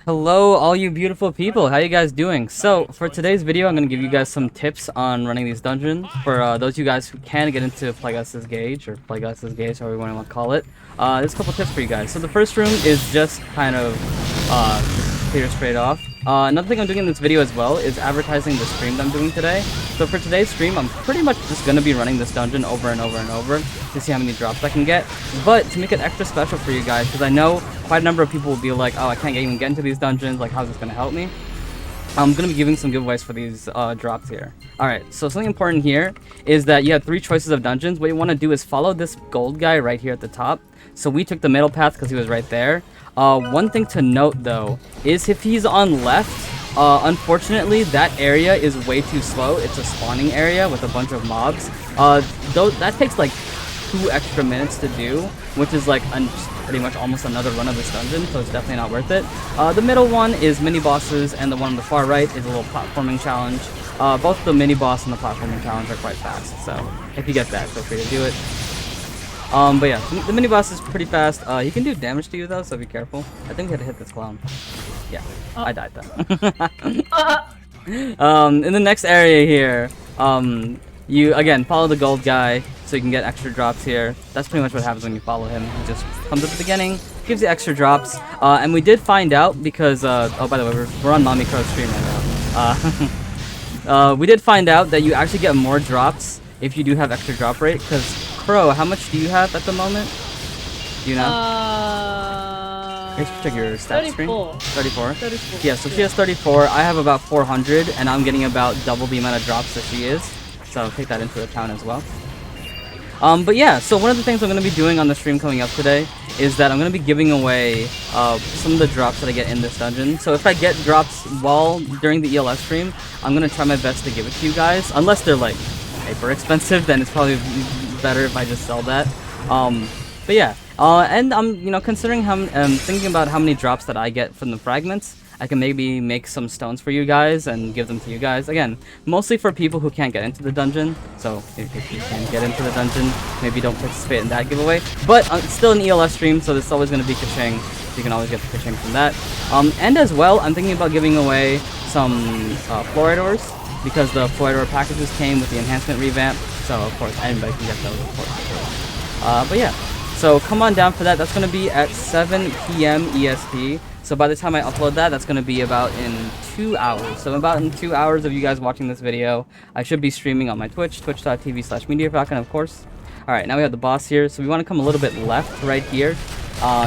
Hello, all you beautiful people. How you guys doing? So, for today's video, I'm going to give you guys some tips on running these dungeons. For those of you guys who can get into Plagueis' Gauge, or Plagueis' Gauge, however you want to call it, there's a couple tips for you guys. So, the first room is just kind of clear straight off. Another thing I'm doing in this video as well is advertising the stream that I'm doing today. So, for today's stream, I'm pretty much just going to be running this dungeon over and over and over to see how many drops I can get. But to make it extra special for you guys, because I know quite a number of people will be like, oh, I can't even get into these dungeons, like how's this going to help me? I'm going to be giving some giveaways for these drops here. Alright, so something important here is that you have 3 choices of dungeons. What you want to do is follow this gold guy right here at the top. So we took the middle path because he was right there. One thing to note though is if he's on left, unfortunately that area is way too slow. It's a spawning area with a bunch of mobs. That takes like 2 extra minutes to do, which is like pretty much almost another run of this dungeon, so it's definitely not worth it. The middle one is mini bosses, and the one on the far right is a little platforming challenge. Both the mini boss and the platforming challenge are quite fast, so if you get that, feel free to do it. But yeah, the mini boss is pretty fast. He can do damage to you though, so be careful. I think we had to hit this clown. Yeah, I died though. In the next area here, you again follow the gold guy so you can get extra drops here. That's pretty much what happens when you follow him. He just comes at the beginning, gives you extra drops. And we did find out because oh, by the way, we're on Mommy Crow's stream right now. We did find out that you actually get more drops if you do have extra drop rate. Because Crow, how much do you have at the moment? Do you know? Let's check your stats screen. 34. 34. Yeah, so she has 34. I have about 400, and I'm getting about double the amount of drops that she is. So take that into account as well. But yeah, so one of the things I'm going to be doing on the stream coming up today is that I'm going to be giving away some of the drops that I get in this dungeon. So if I get drops during the ELS stream, I'm going to try my best to give it to you guys. Unless they're like hyper expensive, then it's probably better if I just sell that. But yeah, and I'm considering thinking about how many drops that I get from the fragments. I can maybe make some stones for you guys and give them to you guys. Again, mostly for people who can't get into the dungeon. So if you can get into the dungeon, maybe don't participate in that giveaway. But it's still an ELS stream, so there's always going to be kaching. So you can always get the kaching from that. And as well, I'm thinking about giving away some Flourites ores, because the Flourites ore packages came with the enhancement revamp. So of course, anybody can get those, of course. But yeah, so come on down for that. That's going to be at 7 p.m. EST. So by the time I upload that, that's going to be about in 2 hours. So about in 2 hours of you guys watching this video, I should be streaming on my Twitch, twitch.tv/MediaFalcon, of course. Alright, now we have the boss here. So we want to come a little bit left right here.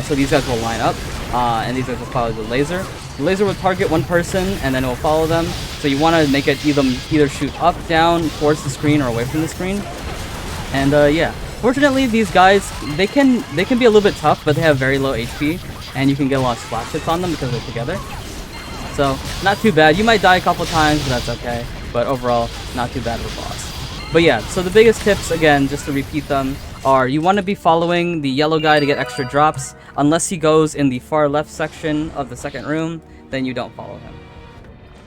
So these guys will line up, and these guys will follow the laser. The laser will target one person, and then it will follow them. So you want to make it either shoot up, down, towards the screen, or away from the screen. And yeah, fortunately these guys, they can be a little bit tough, but they have very low HP. And you can get a lot of splash hits on them because they're together. So, not too bad. You might die a couple times, but that's okay. But overall, not too bad of a boss. But yeah, so the biggest tips, again, just to repeat them, are you want to be following the yellow guy to get extra drops. Unless he goes in the far left section of the second room, then you don't follow him.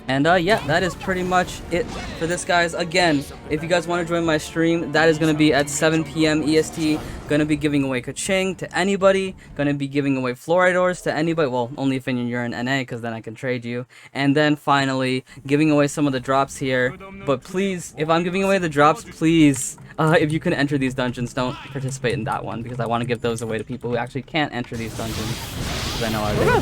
And yeah, that is pretty much it for this, guys. Again, if you guys want to join my stream, that is going to be at 7 p.m. EST. Going to be giving away kaching to anybody. Going to be giving away Flourites ores to anybody. Well, only if you're in NA, because then I can trade you. And then finally, giving away some of the drops here. But please, if I'm giving away the drops, please, if you can enter these dungeons, don't participate in that one, because I want to give those away to people who actually can't enter these dungeons. Because I know I really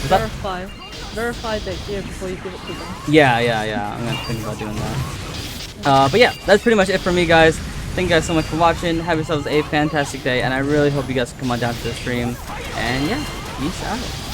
like Verify that here before you give it to them. Yeah. I'm gonna think about doing that. But yeah, that's pretty much it for me, guys. Thank you guys so much for watching. Have yourselves a fantastic day, and I really hope you guys come on down to the stream. And yeah, peace out.